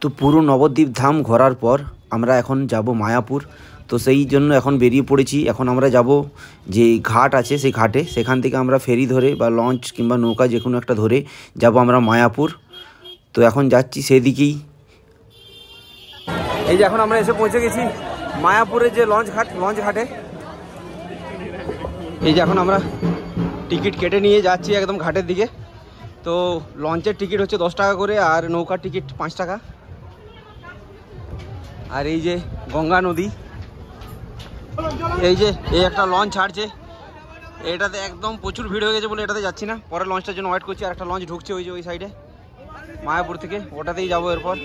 তো পুরো নবদ্বীপ ধাম ঘোরার পর আমরা এখন যাব মায়াপুর। তো সেই জন্য এখন বেরিয়ে পড়েছি। এখন আমরা যাব যে ঘাট আছে সেই ঘাটে, সেখান থেকে আমরা ফেরি ধরে বা লঞ্চ কিংবা নৌকা যে কোনো একটা ধরে যাব আমরা মায়াপুর। তো এখন যাচ্ছি সেদিকেই। এই যে এখন আমরা এসে পৌঁছে গেছি মায়াপুরের যে লঞ্চ ঘাটে। এই যে এখন আমরা টিকিট কেটে নিয়ে যাচ্ছি একদম ঘাটের দিকে। তো লঞ্চের টিকিট হচ্ছে 10 টাকা করে, আর নৌকার টিকিট 5 টাকা। আর এই যে গঙ্গা নদী, এই যে এই একটা লঞ্চ ছাড়ছে, এটাতে একদম প্রচুর ভিড় হয়ে গেছে বলে এটাতে যাচ্ছি না, পরে লঞ্চটার জন্য ওয়েট করছি। আর একটা লঞ্চ ঢুকছে ওই যে ওই সাইডে মায়াপুর থেকে, ওটাতেই যাবো এরপর।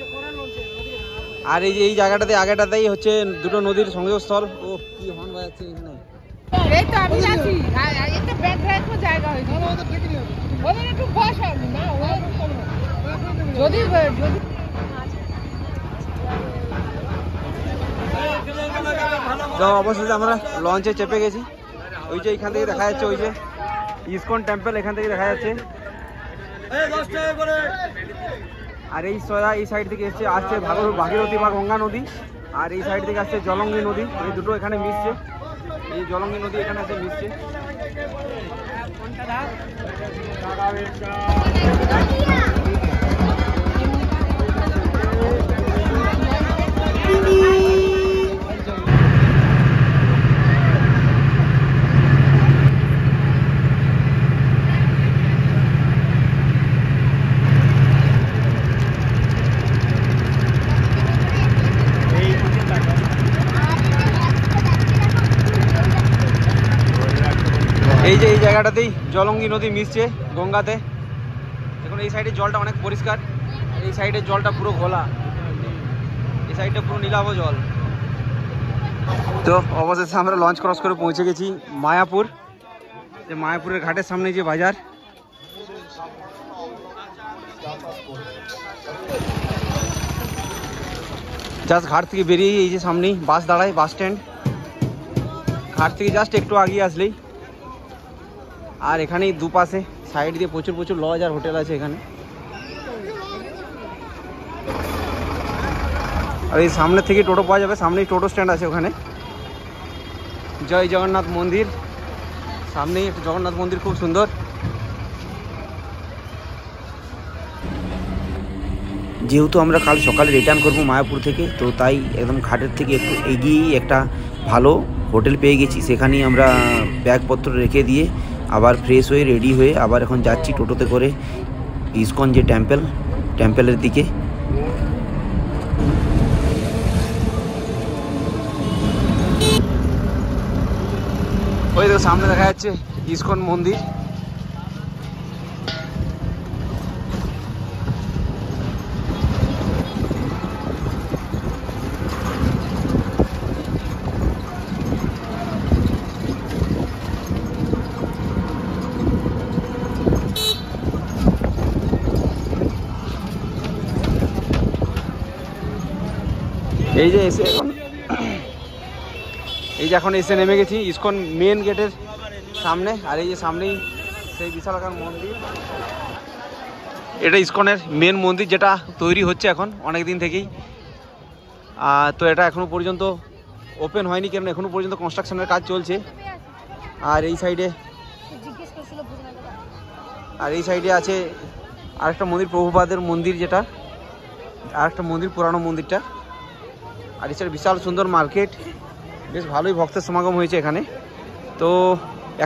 আর এই যে এই জায়গাটাতে আগেটাতেই হচ্ছে দুটো নদীর সংযোগস্থল। ও কি হর্ন বাজাচ্ছে এখানে। এই তো আমি আছি, এটা ব্যাক রাখো জায়গা হইছে ওদের একটু বসা না যদি তো অবশেষে আমরা লঞ্চে চেপে গেছি। ওই যে এখান থেকে দেখা যাচ্ছে ওই যে ইসকন টেম্পল, এখান থেকে দেখা যাচ্ছে। আর এই সোজা এই সাইড থেকে আসছে ভাগীরথী বা গঙ্গা নদী, আর এই সাইড থেকে আসছে জলঙ্গি নদী। এই দুটো এখানে মিশছে, এই জলঙ্গি নদী এখানে এসে মিশছে। এই যে এই জায়গাটাতেই জলঙ্গি নদী মিশছে গঙ্গাতে। দেখুন এই সাইডের জলটা অনেক পরিষ্কার, এই সাইডের জলটা পুরো ঘোলা, এই সাইডটা পুরো নীলাভ জল। তো অবশেষে আমরা লঞ্চ ক্রস করে পৌঁছে গেছি মায়াপুর। যে মায়াপুরের ঘাটের সামনে যে বাজার, জাস্ট ঘাট থেকে বেরিয়ে এই যে সামনেই বাস দাঁড়ায়, বাস স্ট্যান্ড। ঘাট থেকে জাস্ট একটু আগিয়ে আসলেই, আর এখানেই দুপাশে সাইড দিয়ে প্রচুর লজ আর হোটেল আছে এখানে। আর এই সামনে থেকে টোটো পাওয়া যাবে, সামনেই টোটো স্ট্যান্ড আছে ওখানে। জয় জগন্নাথ মন্দির, সামনেই একটা জগন্নাথ মন্দির, খুব সুন্দর। যেহেতু আমরা কাল সকালে রিটার্ন করবো মায়াপুর থেকে, তো তাই একদম ঘাটের থেকে একটু এগিয়েই একটা ভালো হোটেল পেয়ে গেছি। সেখানেই আমরা ব্যাগপত্র রেখে দিয়ে আবার ফ্রেশ হয়ে রেডি হয়ে আবার এখন যাচ্ছি টোটোতে করে ইসকন যে টেম্পলের দিকে। ওই তো সামনে দেখা যাচ্ছে ইসকন মন্দির। এই যে এখন এসে নেমে গেছি ইসকন মেন গেটের সামনে। আর এই যে সামনেই সেই বিশালাকার মন্দির, এটা ইসকনের মেন মন্দির, যেটা তৈরি হচ্ছে এখন অনেক দিন থেকেই। তো এটা এখনো পর্যন্ত ওপেন হয়নি, কারণ এখনো পর্যন্ত কনস্ট্রাকশনের কাজ চলছে। আর এই সাইডে আছে আরেকটা মন্দির, প্রভুপাদের মন্দির, যেটা আরেকটা মন্দির, পুরানো মন্দিরটা। আর এছাড়া বিশাল সুন্দর মার্কেট, বেশ ভালোই ভক্তের সমাগম হয়েছে এখানে। তো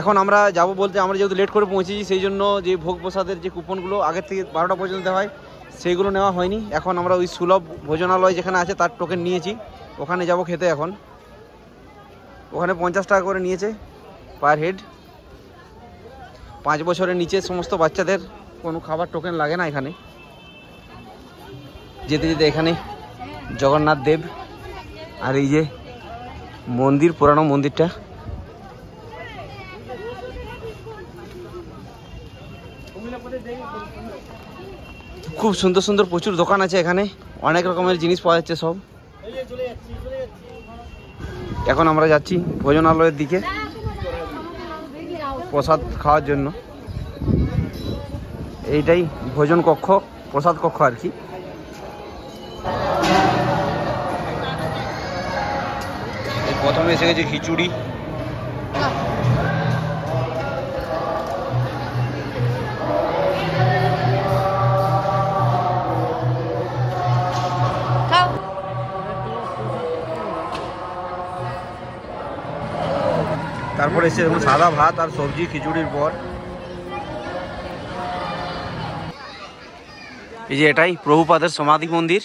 এখন আমরা যাব বলতে, আমরা যেহেতু লেট করে পৌঁছেছি সেই জন্য যে ভোগ প্রসাদের যে কুপনগুলো আগের থেকে 12টা পর্যন্ত হয় সেইগুলো নেওয়া হয়নি। এখন আমরা ওই সুলভ ভোজনালয় যেখানে আছে তার টোকেন নিয়েছি, ওখানে যাব খেতে। এখন ওখানে 50 টাকা করে নিয়েছে পার হেড। 5 বছরের নিচে সমস্ত বাচ্চাদের কোনো খাবার টোকেন লাগে না এখানে। যেতে যেতে এখানে জগন্নাথ দেব আর এই যে মন্দির, পুরানো মন্দিরটা। খুব সুন্দর প্রচুর দোকান আছে এখানে, অনেক রকমের জিনিস পাওয়া যাচ্ছে সব। এখন আমরা যাচ্ছি ভোজনালয়ের দিকে প্রসাদ খাওয়ার জন্য। এইটাই ভোজন কক্ষ, প্রসাদ কক্ষ আর কি। প্রথমে এসে গেছে খিচুড়ি, তারপরে এসে দেখুন সাদা ভাত আর সবজি খিচুড়ির পর। এই যে এটাই প্রভুপাদের সমাধি মন্দির,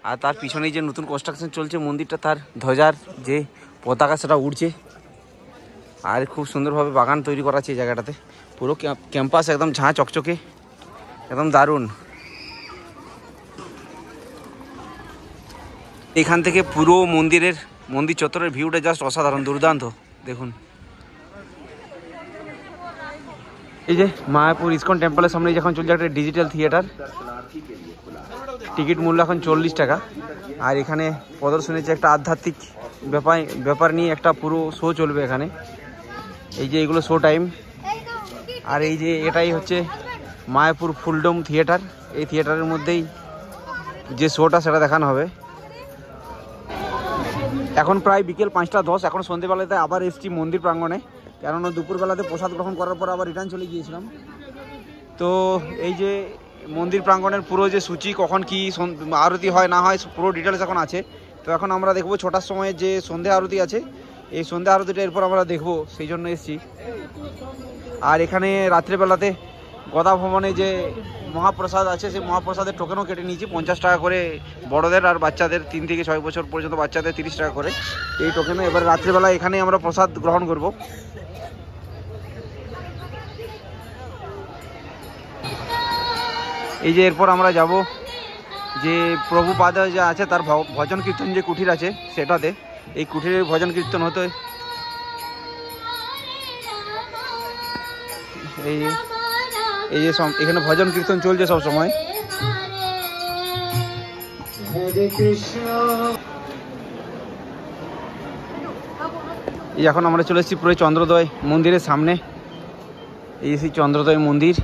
আর তার পিছনেই যে নতুন কনস্ট্রাকশন চলছে মন্দিরটা, তার ধ্বজার যে পতাকা সেটা উড়ছে। আর খুব সুন্দরভাবে বাগান তৈরি করা আছে এই জায়গাটাতে, পুরো ক্যাম্পাস একদম ঝাঁ চকচকে, একদম দারুণ। এখান থেকে পুরো মন্দির চত্বরের ভিউটা জাস্ট অসাধারণ, দুর্দান্ত। দেখুন এই যে মায়াপুর ইসকন টেম্পলের সামনে যখন চলছে একটা ডিজিটাল থিয়েটার, টিকিট মূল্য এখন 40 টাকা। আর এখানে প্রদর্শনী যে একটা আধ্যাত্মিক ব্যাপার নিয়ে একটা পুরো শো চলবে এখানে। এই যে এগুলো শো টাইম। আর এই যে এটাই হচ্ছে মায়াপুর ফুলডোম থিয়েটার, এই থিয়েটারের মধ্যেই যে শোটা সেটা দেখানো হবে। এখন প্রায় বিকেল 5টা 10, এখন সন্ধ্যেবেলাতে আবার এসছি মন্দির প্রাঙ্গণে, কেননা দুপুরবেলাতে প্রসাদ গ্রহণ করার পর আবার রিটার্ন চলে গিয়েছিলাম। তো এই যে মন্দির প্রাঙ্গণের পুরো যে সূচি, কখন কি আরতি হয় না হয় পুরো ডিটেলস এখন আছে। তো এখন আমরা দেখবো 6টার সময় যে সন্ধ্যা আরতি আছে, এই সন্ধ্যা আরতিটা এরপর আমরা দেখবো, সেই জন্য এসেছি। আর এখানে রাত্রেবেলাতে গদা ভবনে যে মহাপ্রসাদ আছে, সেই মহাপ্রসাদের টোকেনও কেটে নিয়েছি 50 টাকা করে বড়দের, আর বাচ্চাদের 3 থেকে 6 বছর পর্যন্ত বাচ্চাদের 30 টাকা করে এই টোকেনে। এবার রাত্রেবেলা এখানেই আমরা প্রসাদ গ্রহণ করব। এই যে এরপর আমরা যাব যে প্রভুপাদ যে আছে তার ভজন কীর্তন যে কুঠির আছে সেটাতে, এই কুঠিরের ভজন কীর্তন হতে এই যে এখানে ভজন কীর্তন চলছে সব সময়। এই এখন আমরা চলে এসেছি পুরো চন্দ্রোদয় মন্দিরের সামনে। এই সেই চন্দ্রোদয় মন্দির,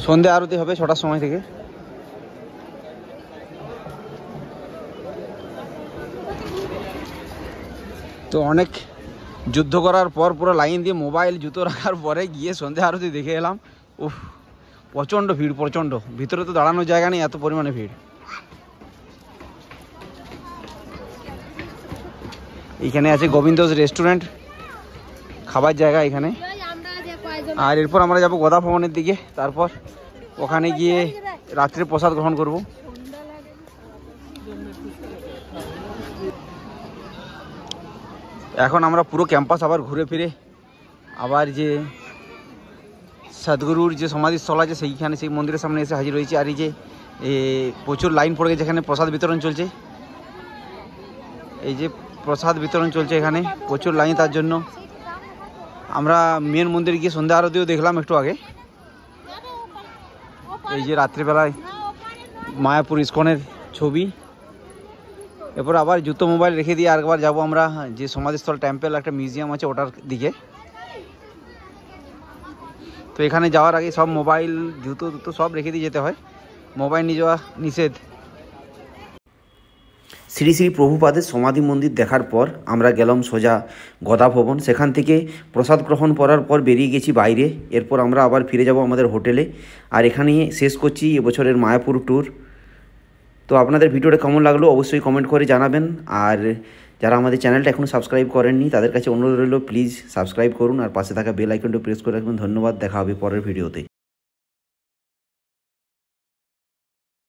সন্ধ্যা আরতি হবে 6টার সময় থেকে। তো অনেক যুদ্ধ করার পর পুরো লাইন দিয়ে মোবাইল জুতো রাখার পরে গিয়ে সন্ধ্যা আরতি দেখে এলাম। উফ, প্রচণ্ড ভিড়, প্রচণ্ড। ভিতরে তো দাঁড়ানোর জায়গা নেই, এত পরিমাণে ভিড়। এইখানে আছে গোবিন্দস রেস্টুরেন্ট, খাবার জায়গা এখানে। আর এরপর আমরা যাব গদা ভবনের দিকে, তারপর ওখানে গিয়ে রাত্রে প্রসাদ গ্রহণ করব। এখন আমরা পুরো ক্যাম্পাস আবার ঘুরে ফিরে আবার যে সদ্গুরুর যে সমাধিস্থল আছে সেইখানে, সেই মন্দিরের সামনে এসে হাজির হয়েছি। আর এই যে প্রচুর লাইন পড়ে গেছে, যেখানে প্রসাদ বিতরণ চলছে। এই যে প্রসাদ বিতরণ চলছে এখানে, প্রচুর লাইন। তার জন্য আমরা মেন মন্দিরে গিয়ে সন্ধ্যা আরতিও দেখলাম একটু আগে। এই যে রাত্রিবেলায় মায়াপুর ইসকনের ছবি। এরপর আবার জুতো মোবাইল রেখে দিয়ে আরেকবার যাবো আমরা যে সমাধিস্থল টেম্পল, একটা মিউজিয়াম আছে ওটার দিকে। তো এখানে যাওয়ার আগে সব মোবাইল জুতো সব রেখে দিয়ে যেতে হয়, মোবাইল নিয়ে যাওয়া নিষেধ। শ্রী শ্রী প্রভুপাদের সমাধি মন্দির দেখার পর আমরা গেলাম সোজা গদা ভবন। সেখান থেকে প্রসাদ গ্রহণ করার পর বেরিয়ে গেছি বাইরে। এরপর আমরা আবার ফিরে যাব আমাদের হোটেলে। আর এখানেই শেষ করছি এবছরের মায়াপুর ট্যুর। তো আপনাদের ভিডিওটা কেমন লাগলো অবশ্যই কমেন্ট করে জানাবেন। আর যারা আমাদের চ্যানেলটা এখনও সাবস্ক্রাইব করেননি তাদের কাছে অনুরোধ রইল, প্লিজ সাবস্ক্রাইব করুন আর পাশে থাকা বেল আইকনটা প্রেস করে রাখবেন। ধন্যবাদ, দেখা হবে পরের ভিডিওতে।